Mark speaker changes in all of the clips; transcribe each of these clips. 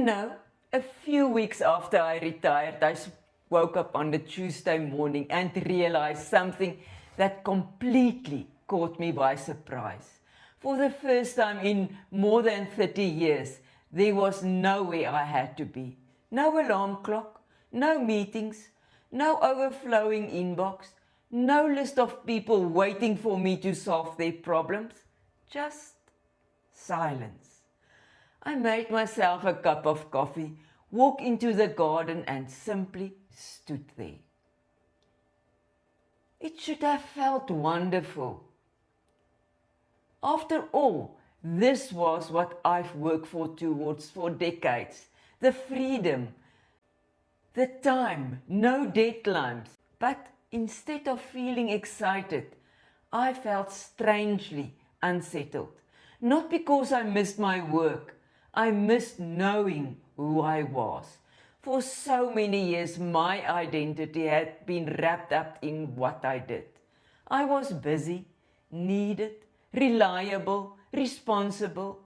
Speaker 1: A few weeks after I retired, I woke up on the Tuesday morning and realized something that completely caught me by surprise. For the first time in more than 30 years, there was nowhere I had to be. No alarm clock, no meetings, no overflowing inbox, no list of people waiting for me to solve their problems, just silence. I made myself a cup of coffee, walked into the garden and simply stood there. It should have felt wonderful. After all, this was what I've worked towards for decades. The freedom, the time, no deadlines. But instead of feeling excited, I felt strangely unsettled. Not because I missed my work, I missed knowing who I was. For so many years, my identity had been wrapped up in what I did. I was busy, needed, reliable, responsible.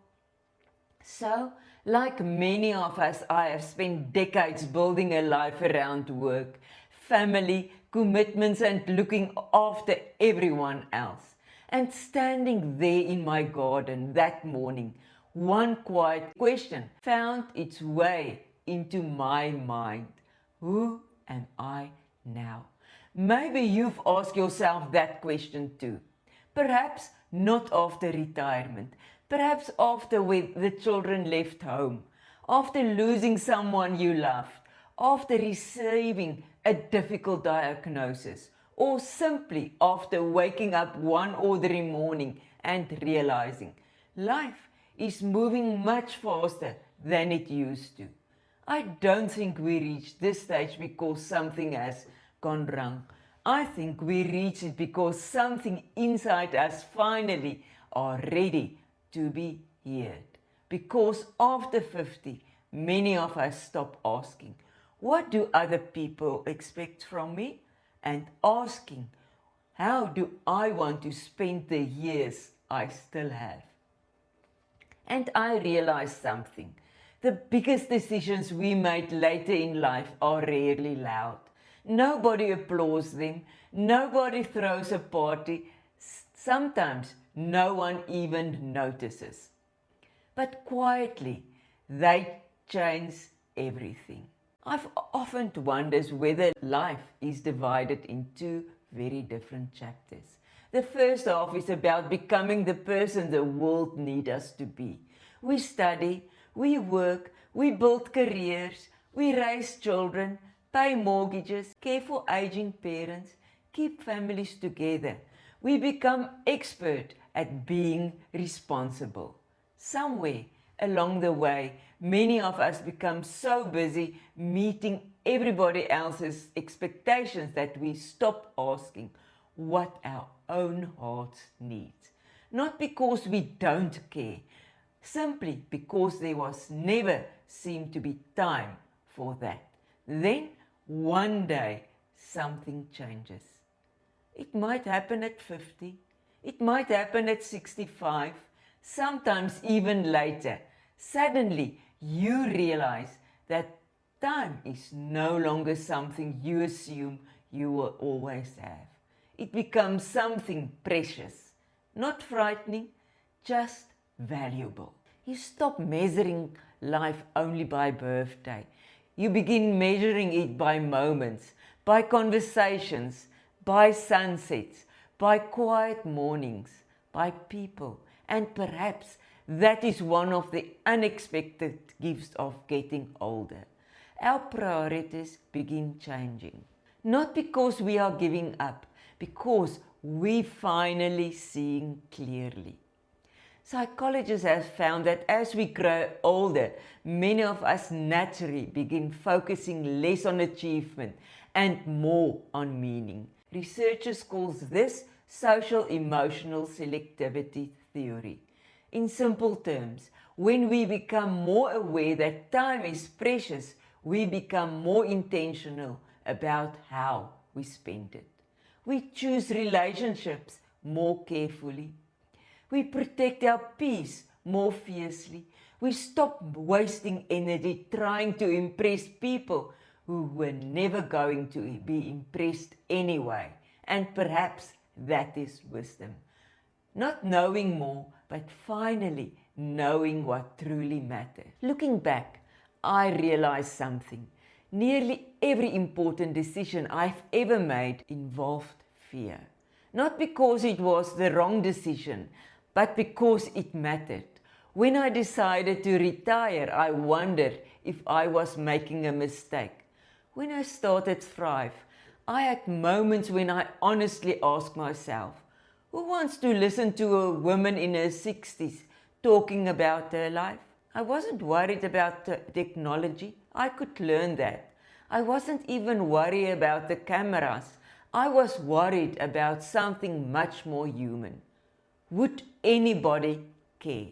Speaker 1: So, like many of us, I have spent decades building a life around work, family, commitments, and looking after everyone else. And standing there in my garden that morning, one quiet question found its way into my mind. Who am I now? Maybe you've asked yourself that question too. Perhaps not after retirement, perhaps after the children left home, after losing someone you loved, after receiving a difficult diagnosis, or simply after waking up one ordinary morning and realizing life is moving much faster than it used to. I don't think we reach this stage because something has gone wrong. I think we reach it because something inside us finally are ready to be heard. Because after 50, many of us stop asking, what do other people expect from me? And asking, how do I want to spend the years I still have? And I realized something. The biggest decisions we made later in life are rarely loud. Nobody applauds them. Nobody throws a party. Sometimes no one even notices. But quietly, they change everything. I've often wondered whether life is divided in two very different chapters. The first half is about becoming the person the world needs us to be. We study, we work, we build careers, we raise children, pay mortgages, care for aging parents, keep families together. We become expert at being responsible. Somewhere along the way, many of us become so busy meeting everybody else's expectations that we stop asking what our own hearts need. Not because we don't care, simply because there was never seemed to be time for that. Then one day something changes. It might happen at 50, it might happen at 65, sometimes even later. Suddenly you realize that time is no longer something you assume you will always have. It becomes something precious, not frightening, just valuable. You stop measuring life only by birthday. You begin measuring it by moments, by conversations, by sunsets, by quiet mornings, by people. And perhaps that is one of the unexpected gifts of getting older. Our priorities begin changing. Not because we are giving up, because we finally seeing clearly. Psychologists have found that as we grow older, many of us naturally begin focusing less on achievement and more on meaning. Researchers call this social emotional selectivity theory. In simple terms, when we become more aware that time is precious, we become more intentional about how we spend it. We choose relationships more carefully. We protect our peace more fiercely. We stop wasting energy trying to impress people who were never going to be impressed anyway. And perhaps that is wisdom. Not knowing more, but finally knowing what truly matters. Looking back, I realized something. Nearly every important decision I've ever made involved fear. Not because it was the wrong decision, but because it mattered. When I decided to retire, I wondered if I was making a mistake. When I started Thrive, I had moments when I honestly asked myself, who wants to listen to a woman in her 60s talking about her life? I wasn't worried about the technology. I could learn that. I wasn't even worried about the cameras. I was worried about something much more human. Would anybody care?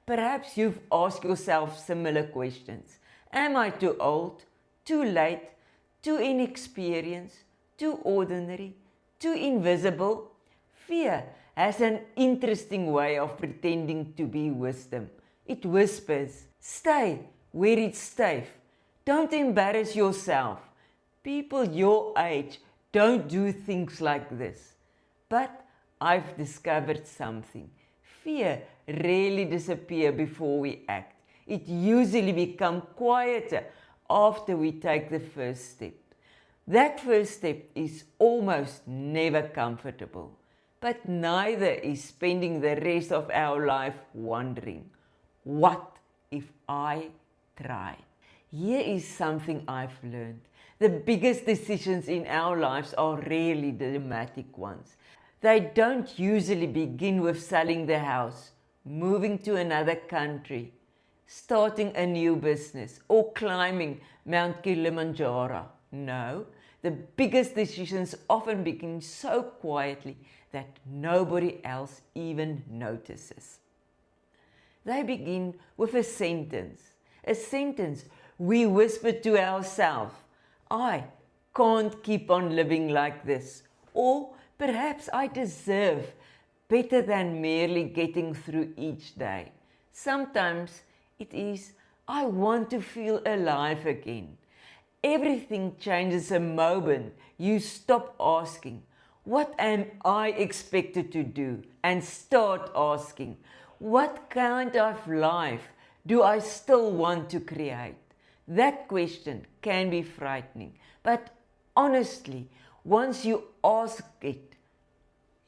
Speaker 1: Perhaps you've asked yourself similar questions. Am I too old, too late, too inexperienced, too ordinary, too invisible? Fear has an interesting way of pretending to be wisdom. It whispers, stay where it's safe. Don't embarrass yourself. People your age don't do things like this. But I've discovered something. Fear rarely disappears before we act. It usually becomes quieter after we take the first step. That first step is almost never comfortable, but neither is spending the rest of our life wondering, what if I try? Here is something I've learned. The biggest decisions in our lives are rarely the dramatic ones. They don't usually begin with selling the house, moving to another country, starting a new business, or climbing Mount Kilimanjaro. No, the biggest decisions often begin so quietly that nobody else even notices. They begin with a sentence we whisper to ourselves. I can't keep on living like this, or perhaps I deserve better than merely getting through each day. Sometimes it is, I want to feel alive again. Everything changes the moment you stop asking, what am I expected to do? And start asking, what kind of life do I still want to create? That question can be frightening, but honestly, once you ask it,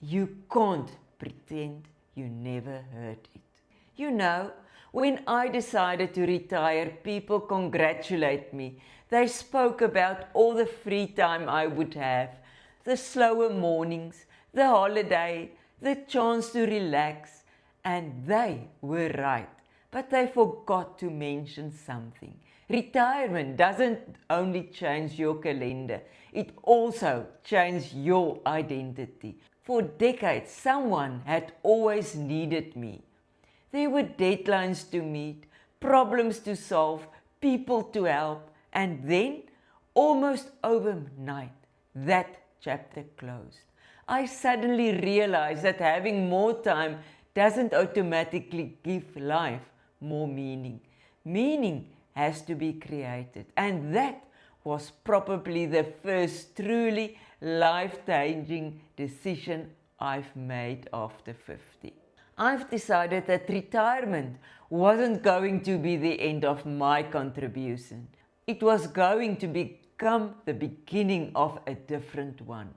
Speaker 1: you can't pretend you never heard it. You know, when I decided to retire, people congratulate me. They spoke about all the free time I would have, the slower mornings, the holiday, the chance to relax, and they were right. But they forgot to mention something. Retirement doesn't only change your calendar, it also changes your identity. For decades, someone had always needed me. There were deadlines to meet, problems to solve, people to help, and then, almost overnight, that chapter closed. I suddenly realized that having more time doesn't automatically give life more meaning. Meaning has to be created, and that was probably the first truly life-changing decision I've made after 50. I've decided that retirement wasn't going to be the end of my contribution. It was going to become the beginning of a different one.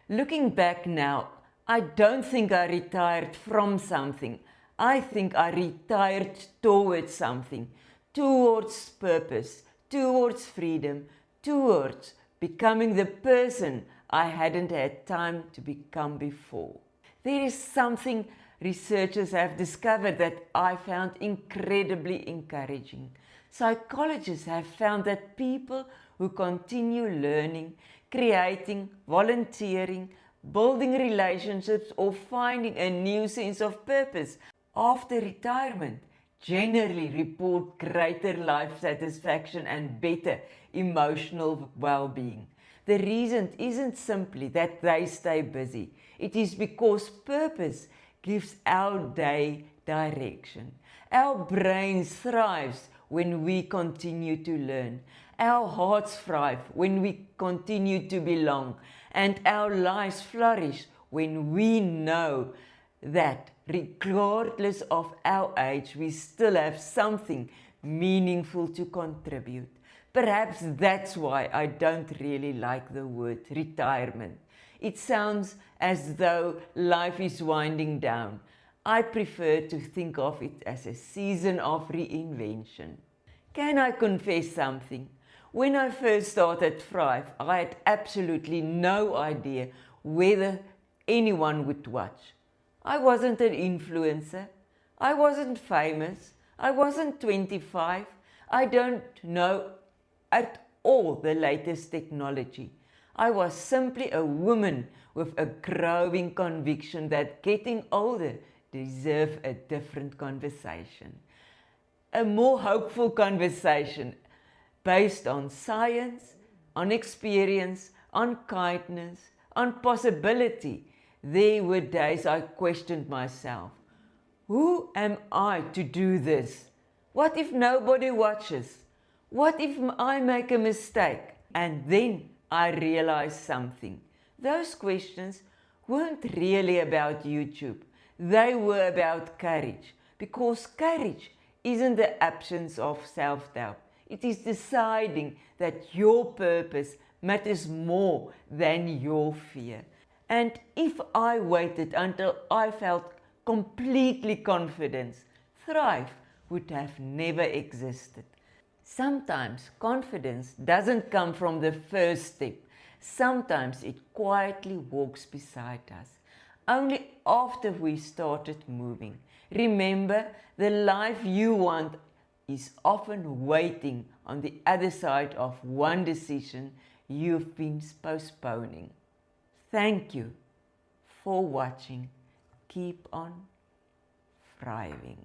Speaker 1: Looking back now, I don't think I retired from something. I think I retired towards something, towards purpose, towards freedom, towards becoming the person I hadn't had time to become before. There is something researchers have discovered that I found incredibly encouraging. Psychologists have found that people who continue learning, creating, volunteering, building relationships, or finding a new sense of purpose after retirement generally report greater life satisfaction and better emotional well-being. The reason isn't simply that they stay busy. It is because purpose gives our day direction. Our brains thrive when we continue to learn. Our hearts thrive when we continue to belong. And our lives flourish when we know that regardless of our age, we still have something meaningful to contribute. Perhaps that's why I don't really like the word retirement. It sounds as though life is winding down. I prefer to think of it as a season of reinvention. Can I confess something? When I first started Thrive, I had absolutely no idea whether anyone would watch. I wasn't an influencer. I wasn't famous. I wasn't 25. I don't know at all the latest technology. I was simply a woman with a growing conviction that getting older deserves a different conversation. A more hopeful conversation based on science, on experience, on kindness, on possibility. There were days I questioned myself. Who am I to do this? What if nobody watches? What if I make a mistake? And then I realized something. Those questions weren't really about YouTube. They were about courage. Because courage isn't the absence of self-doubt. It is deciding that your purpose matters more than your fear. And if I waited until I felt completely confident, Thrive would have never existed. Sometimes confidence doesn't come from the first step. Sometimes it quietly walks beside us. Only after we started moving. Remember, the life you want is often waiting on the other side of one decision you've been postponing. Thank you for watching. Keep on thriving.